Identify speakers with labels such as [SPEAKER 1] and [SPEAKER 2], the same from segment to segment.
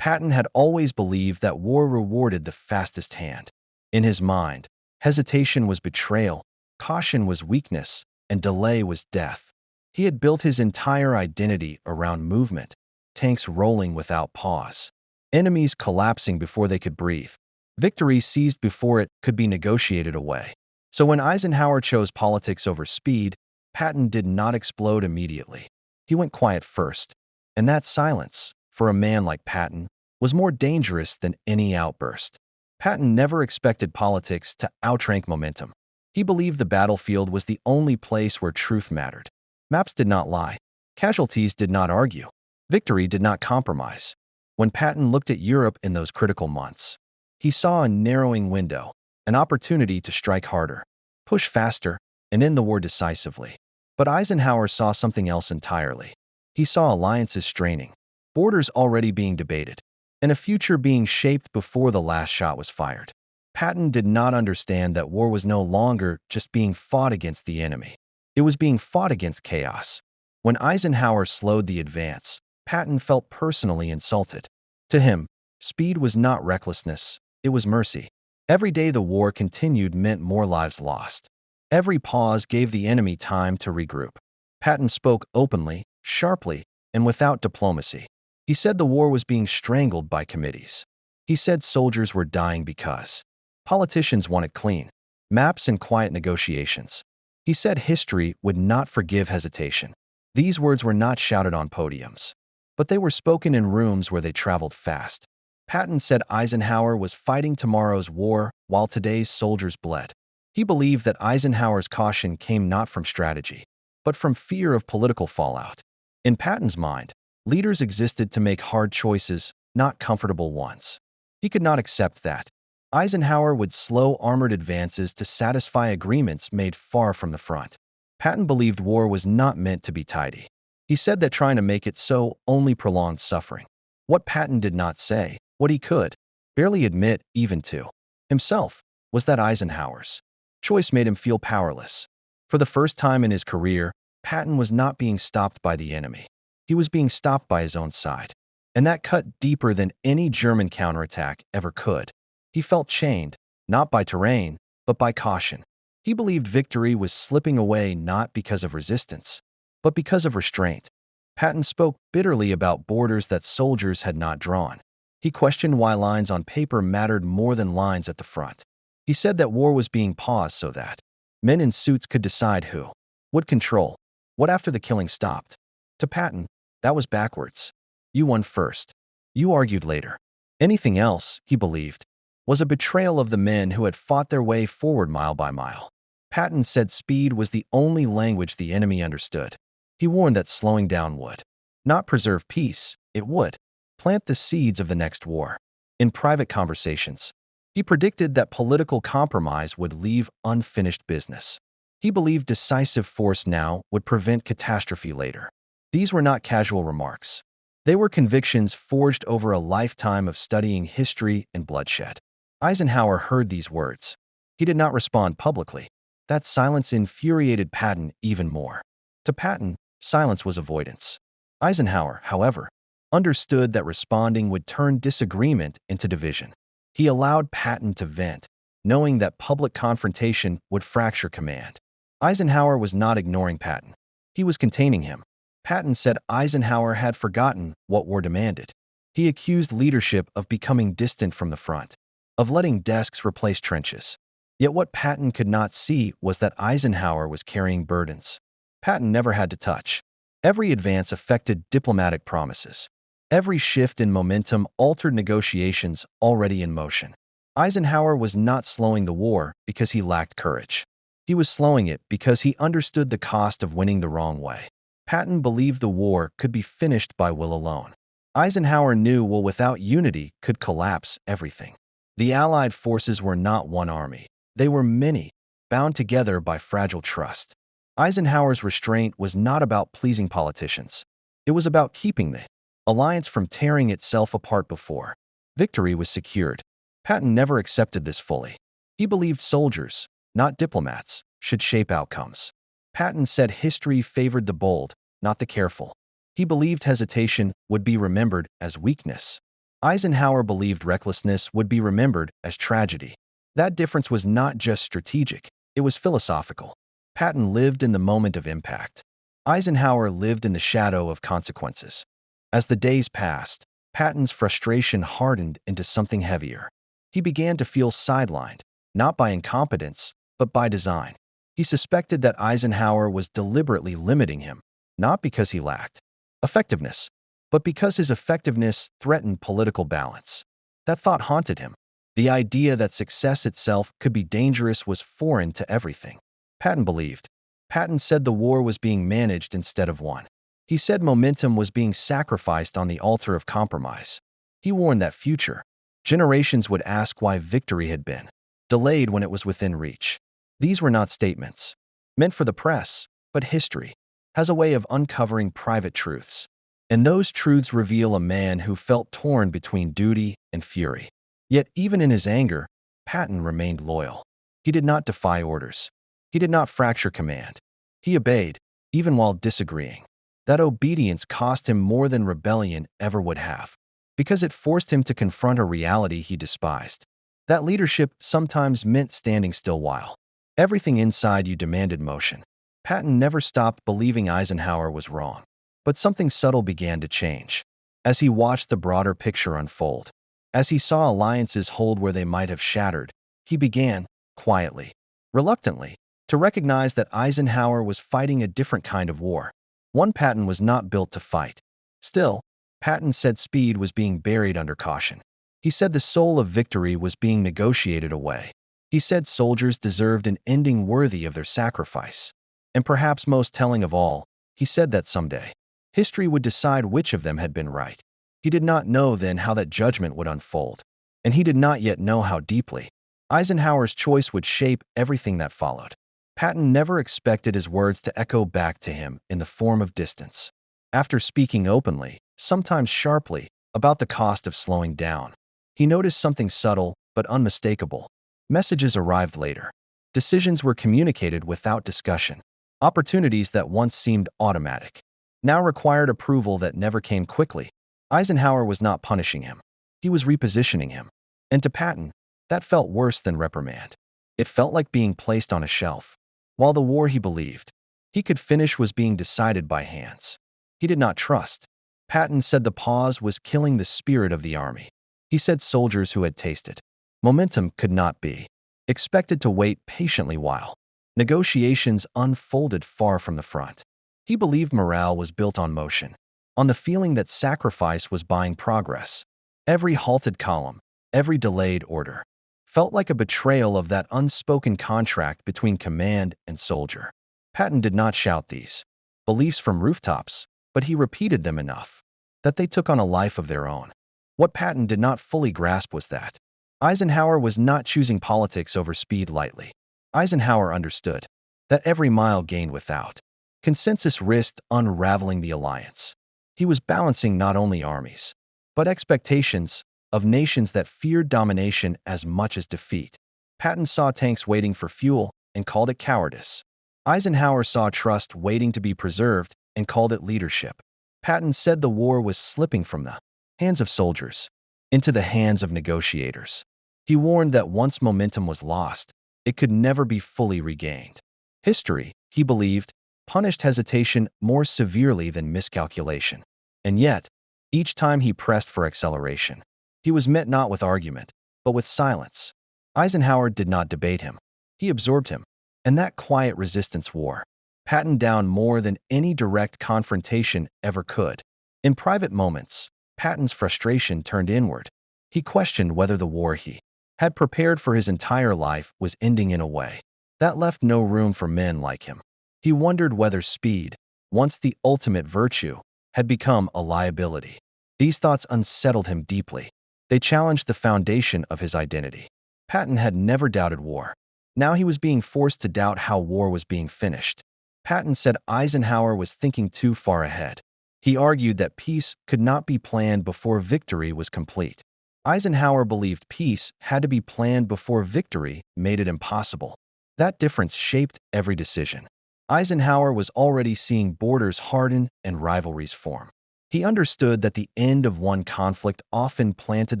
[SPEAKER 1] Patton had always believed that war rewarded the fastest hand. In his mind, hesitation was betrayal, caution was weakness, and delay was death. He had built his entire identity around movement, tanks rolling without pause, enemies collapsing before they could breathe, victory seized before it could be negotiated away. So when Eisenhower chose politics over speed, Patton did not explode immediately. He went quiet first, and that silence, for a man like Patton, was more dangerous than any outburst. Patton never expected politics to outrank momentum. He believed the battlefield was the only place where truth mattered. Maps did not lie. Casualties did not argue. Victory did not compromise. When Patton looked at Europe in those critical months, he saw a narrowing window, an opportunity to strike harder, push faster, and end the war decisively. But Eisenhower saw something else entirely. He saw alliances straining, borders already being debated, and a future being shaped before the last shot was fired. Patton did not understand that war was no longer just being fought against the enemy. It was being fought against chaos. When Eisenhower slowed the advance, Patton felt personally insulted. To him, speed was not recklessness, it was mercy. Every day the war continued meant more lives lost. Every pause gave the enemy time to regroup. Patton spoke openly, sharply, and without diplomacy. He said the war was being strangled by committees. He said soldiers were dying because politicians wanted clean maps and quiet negotiations. He said history would not forgive hesitation. These words were not shouted on podiums, but they were spoken in rooms where they traveled fast. Patton said Eisenhower was fighting tomorrow's war while today's soldiers bled. He believed that Eisenhower's caution came not from strategy, but from fear of political fallout. In Patton's mind, leaders existed to make hard choices, not comfortable ones. He could not accept that. Eisenhower would slow armored advances to satisfy agreements made far from the front. Patton believed war was not meant to be tidy. He said that trying to make it so only prolonged suffering. What Patton did not say, what he could barely admit even to himself, was that Eisenhower's choice made him feel powerless. For the first time in his career, Patton was not being stopped by the enemy. He was being stopped by his own side. And that cut deeper than any German counterattack ever could. He felt chained, not by terrain, but by caution. He believed victory was slipping away not because of resistance, but because of restraint. Patton spoke bitterly about borders that soldiers had not drawn. He questioned why lines on paper mattered more than lines at the front. He said that war was being paused so that men in suits could decide who would control what after the killing stopped. To Patton, that was backwards. You won first. You argued later. Anything else, he believed, was a betrayal of the men who had fought their way forward mile by mile. Patton said speed was the only language the enemy understood. He warned that slowing down would not preserve peace, it would plant the seeds of the next war. In private conversations, he predicted that political compromise would leave unfinished business. He believed decisive force now would prevent catastrophe later. These were not casual remarks. They were convictions forged over a lifetime of studying history and bloodshed. Eisenhower heard these words. He did not respond publicly. That silence infuriated Patton even more. To Patton, silence was avoidance. Eisenhower, however, understood that responding would turn disagreement into division. He allowed Patton to vent, knowing that public confrontation would fracture command. Eisenhower was not ignoring Patton. He was containing him. Patton said Eisenhower had forgotten what war demanded. He accused leadership of becoming distant from the front, of letting desks replace trenches. Yet what Patton could not see was that Eisenhower was carrying burdens Patton never had to touch. Every advance affected diplomatic promises. Every shift in momentum altered negotiations already in motion. Eisenhower was not slowing the war because he lacked courage. He was slowing it because he understood the cost of winning the wrong way. Patton believed the war could be finished by will alone. Eisenhower knew will without unity could collapse everything. The Allied forces were not one army. They were many, bound together by fragile trust. Eisenhower's restraint was not about pleasing politicians. It was about keeping the alliance from tearing itself apart before victory was secured. Patton never accepted this fully. He believed soldiers, not diplomats, should shape outcomes. Patton said history favored the bold, not the careful. He believed hesitation would be remembered as weakness, Eisenhower believed recklessness would be remembered as tragedy. That difference was not just strategic, it was philosophical. Patton lived in the moment of impact. Eisenhower lived in the shadow of consequences. As the days passed, Patton's frustration hardened into something heavier. He began to feel sidelined, not by incompetence, but by design. He suspected that Eisenhower was deliberately limiting him, not because he lacked effectiveness, but because his effectiveness threatened political balance. That thought haunted him. The idea that success itself could be dangerous was foreign to everything Patton believed. Patton said the war was being managed instead of won. He said momentum was being sacrificed on the altar of compromise. He warned that future generations would ask why victory had been delayed when it was within reach. These were not statements meant for the press, but history has a way of uncovering private truths. And those truths reveal a man who felt torn between duty and fury. Yet even in his anger, Patton remained loyal. He did not defy orders. He did not fracture command. He obeyed, even while disagreeing. That obedience cost him more than rebellion ever would have, because it forced him to confront a reality he despised. That leadership sometimes meant standing still while everything inside you demanded motion. Patton never stopped believing Eisenhower was wrong. But something subtle began to change. As he watched the broader picture unfold, as he saw alliances hold where they might have shattered, he began, quietly, reluctantly, to recognize that Eisenhower was fighting a different kind of war. One Patton was not built to fight. Still, Patton said speed was being buried under caution. He said the soul of victory was being negotiated away. He said soldiers deserved an ending worthy of their sacrifice. And perhaps most telling of all, he said that someday history would decide which of them had been right. He did not know then how that judgment would unfold, and he did not yet know how deeply. Eisenhower's choice would shape everything that followed. Patton never expected his words to echo back to him in the form of distance. After speaking openly, sometimes sharply, about the cost of slowing down, he noticed something subtle but unmistakable. Messages arrived later. Decisions were communicated without discussion. Opportunities that once seemed automatic now required approval that never came quickly. Eisenhower was not punishing him. He was repositioning him. And to Patton, that felt worse than reprimand. It felt like being placed on a shelf. While the war he believed he could finish was being decided by hands he did not trust. Patton said the pause was killing the spirit of the army. He said soldiers who had tasted momentum could not be expected to wait patiently while negotiations unfolded far from the front. He believed morale was built on motion, on the feeling that sacrifice was buying progress. Every halted column, every delayed order, felt like a betrayal of that unspoken contract between command and soldier. Patton did not shout these beliefs from rooftops, but he repeated them enough that they took on a life of their own. What Patton did not fully grasp was that Eisenhower was not choosing politics over speed lightly. Eisenhower understood that every mile gained without consensus risked unraveling the alliance. He was balancing not only armies, but expectations of nations that feared domination as much as defeat. Patton saw tanks waiting for fuel and called it cowardice. Eisenhower saw trust waiting to be preserved and called it leadership. Patton said the war was slipping from the hands of soldiers into the hands of negotiators. He warned that once momentum was lost, it could never be fully regained. History, he believed, punished hesitation more severely than miscalculation. And yet, each time he pressed for acceleration, he was met not with argument, but with silence. Eisenhower did not debate him. He absorbed him. And that quiet resistance wore Patton down more than any direct confrontation ever could. In private moments, Patton's frustration turned inward. He questioned whether the war he had prepared for his entire life was ending in a way that left no room for men like him. He wondered whether speed, once the ultimate virtue, had become a liability. These thoughts unsettled him deeply. They challenged the foundation of his identity. Patton had never doubted war. Now he was being forced to doubt how war was being finished. Patton said Eisenhower was thinking too far ahead. He argued that peace could not be planned before victory was complete. Eisenhower believed peace had to be planned before victory made it impossible. That difference shaped every decision. Eisenhower was already seeing borders harden and rivalries form. He understood that the end of one conflict often planted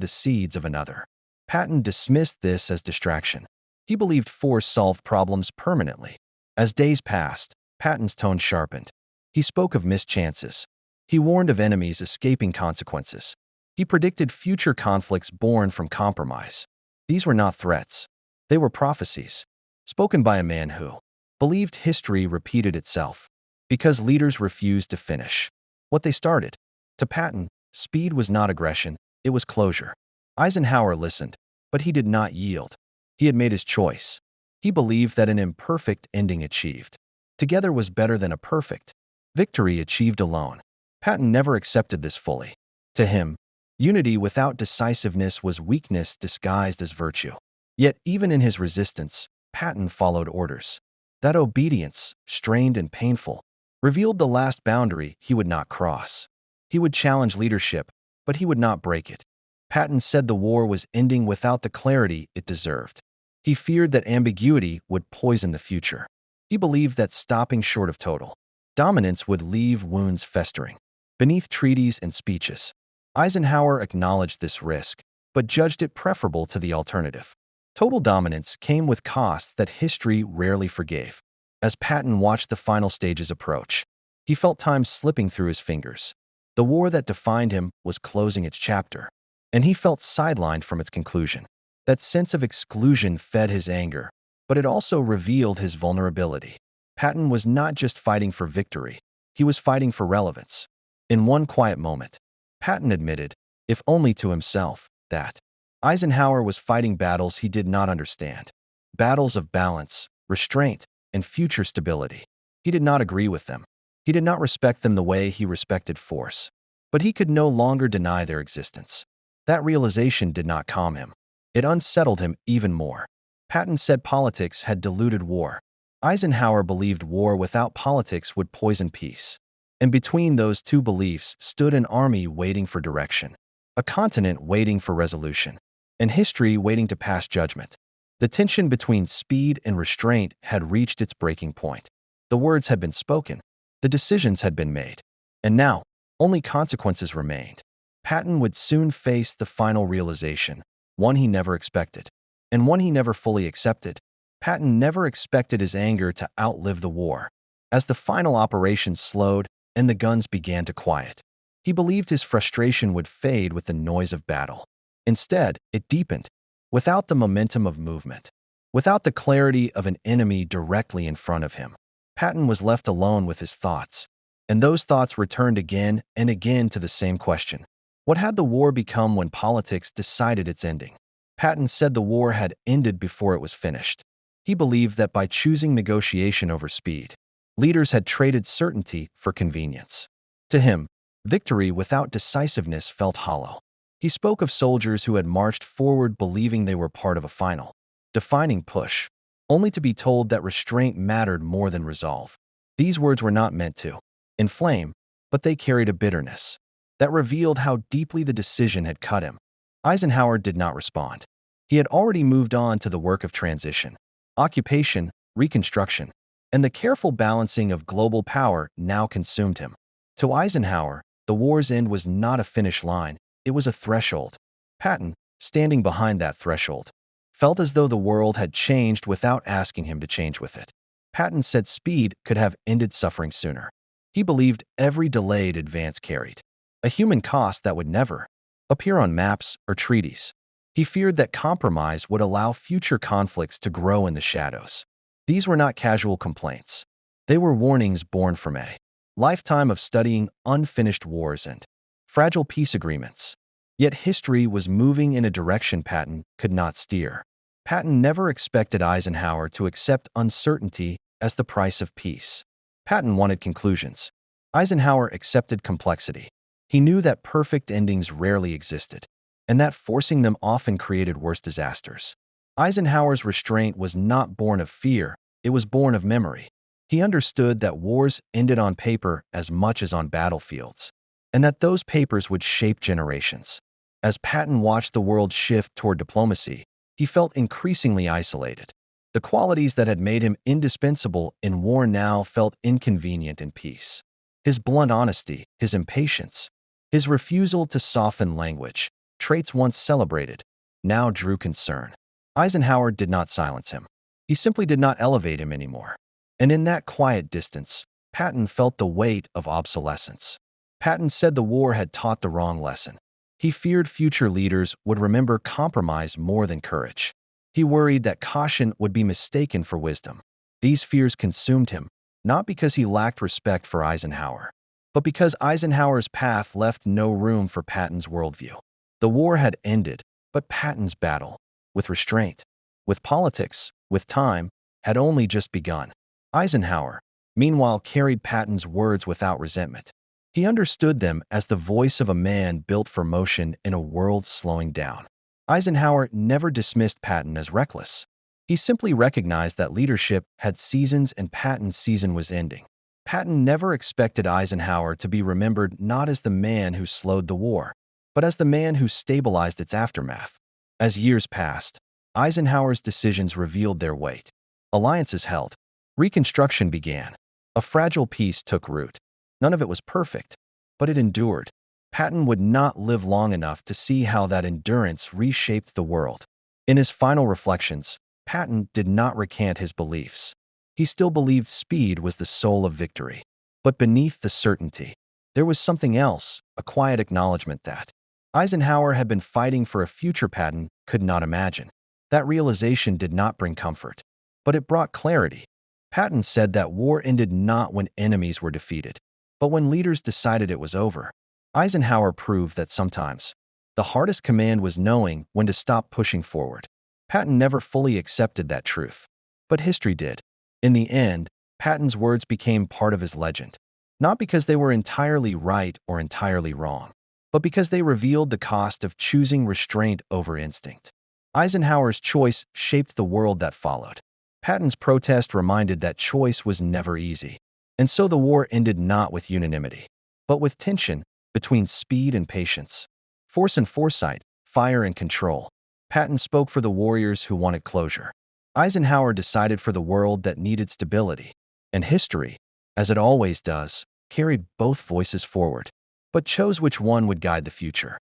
[SPEAKER 1] the seeds of another. Patton dismissed this as distraction. He believed force solved problems permanently. As days passed, Patton's tone sharpened. He spoke of missed chances. He warned of enemies escaping consequences. He predicted future conflicts born from compromise. These were not threats. They were prophecies, spoken by a man who believed history repeated itself because leaders refused to finish what they started. To Patton, speed was not aggression, it was closure. Eisenhower listened, but he did not yield. He had made his choice. He believed that an imperfect ending achieved together was better than a perfect victory achieved alone. Patton never accepted this fully. To him, unity without decisiveness was weakness disguised as virtue. Yet even in his resistance, Patton followed orders. That obedience, strained and painful, revealed the last boundary he would not cross. He would challenge leadership, but he would not break it. Patton said the war was ending without the clarity it deserved. He feared that ambiguity would poison the future. He believed that stopping short of total dominance would leave wounds festering beneath treaties and speeches. Eisenhower acknowledged this risk, but judged it preferable to the alternative. Total dominance came with costs that history rarely forgave. As Patton watched the final stages approach, he felt time slipping through his fingers. The war that defined him was closing its chapter, and he felt sidelined from its conclusion. That sense of exclusion fed his anger, but it also revealed his vulnerability. Patton was not just fighting for victory, he was fighting for relevance. In one quiet moment, Patton admitted, if only to himself, that Eisenhower was fighting battles he did not understand. Battles of balance, restraint, and future stability. He did not agree with them. He did not respect them the way he respected force. But he could no longer deny their existence. That realization did not calm him. It unsettled him even more. Patton said politics had diluted war. Eisenhower believed war without politics would poison peace. And between those two beliefs stood an army waiting for direction, a continent waiting for resolution, and history waiting to pass judgment. The tension between speed and restraint had reached its breaking point. The words had been spoken, the decisions had been made, and now only consequences remained. Patton would soon face the final realization, one he never expected, and one he never fully accepted. Patton never expected his anger to outlive the war. As the final operation slowed and the guns began to quiet, he believed his frustration would fade with the noise of battle. Instead, it deepened, without the momentum of movement, without the clarity of an enemy directly in front of him. Patton was left alone with his thoughts, and those thoughts returned again and again to the same question. What had the war become when politics decided its ending? Patton said the war had ended before it was finished. He believed that by choosing negotiation over speed, leaders had traded certainty for convenience. To him, victory without decisiveness felt hollow. He spoke of soldiers who had marched forward believing they were part of a final, defining push, only to be told that restraint mattered more than resolve. These words were not meant to inflame, but they carried a bitterness that revealed how deeply the decision had cut him. Eisenhower did not respond. He had already moved on to the work of transition, occupation, reconstruction, and the careful balancing of global power now consumed him. To Eisenhower, the war's end was not a finish line, it was a threshold. Patton, standing behind that threshold, felt as though the world had changed without asking him to change with it. Patton said speed could have ended suffering sooner. He believed every delayed advance carried a human cost that would never appear on maps or treaties. He feared that compromise would allow future conflicts to grow in the shadows. These were not casual complaints. They were warnings born from a lifetime of studying unfinished wars and fragile peace agreements. Yet history was moving in a direction Patton could not steer. Patton never expected Eisenhower to accept uncertainty as the price of peace. Patton wanted conclusions. Eisenhower accepted complexity. He knew that perfect endings rarely existed, and that forcing them often created worse disasters. Eisenhower's restraint was not born of fear, it was born of memory. He understood that wars ended on paper as much as on battlefields, and that those papers would shape generations. As Patton watched the world shift toward diplomacy, he felt increasingly isolated. The qualities that had made him indispensable in war now felt inconvenient in peace. His blunt honesty, his impatience, His refusal to soften language, traits once celebrated, now drew concern. Eisenhower did not silence him. He simply did not elevate him anymore. And in that quiet distance, Patton felt the weight of obsolescence. Patton said the war had taught the wrong lesson. He feared future leaders would remember compromise more than courage. He worried that caution would be mistaken for wisdom. These fears consumed him, not because he lacked respect for Eisenhower, but because Eisenhower's path left no room for Patton's worldview. The war had ended, but Patton's battle, with restraint, with politics, with time, had only just begun. Eisenhower, meanwhile, carried Patton's words without resentment. He understood them as the voice of a man built for motion in a world slowing down. Eisenhower never dismissed Patton as reckless. He simply recognized that leadership had seasons and Patton's season was ending. Patton never expected Eisenhower to be remembered not as the man who slowed the war, but as the man who stabilized its aftermath. As years passed, Eisenhower's decisions revealed their weight. Alliances held. Reconstruction began. A fragile peace took root. None of it was perfect, but it endured. Patton would not live long enough to see how that endurance reshaped the world. In his final reflections, Patton did not recant his beliefs. He still believed speed was the soul of victory. But beneath the certainty, there was something else, a quiet acknowledgement that Eisenhower had been fighting for a future Patton could not imagine. That realization did not bring comfort, but it brought clarity. Patton said that war ended not when enemies were defeated, but when leaders decided it was over. Eisenhower proved that sometimes the hardest command was knowing when to stop pushing forward. Patton never fully accepted that truth, but history did. In the end, Patton's words became part of his legend, not because they were entirely right or entirely wrong, but because they revealed the cost of choosing restraint over instinct. Eisenhower's choice shaped the world that followed. Patton's protest reminded that choice was never easy. And so the war ended not with unanimity, but with tension between speed and patience, force and foresight, fire and control. Patton spoke for the warriors who wanted closure. Eisenhower decided for the world that needed stability. And history, as it always does, carried both voices forward, but chose which one would guide the future.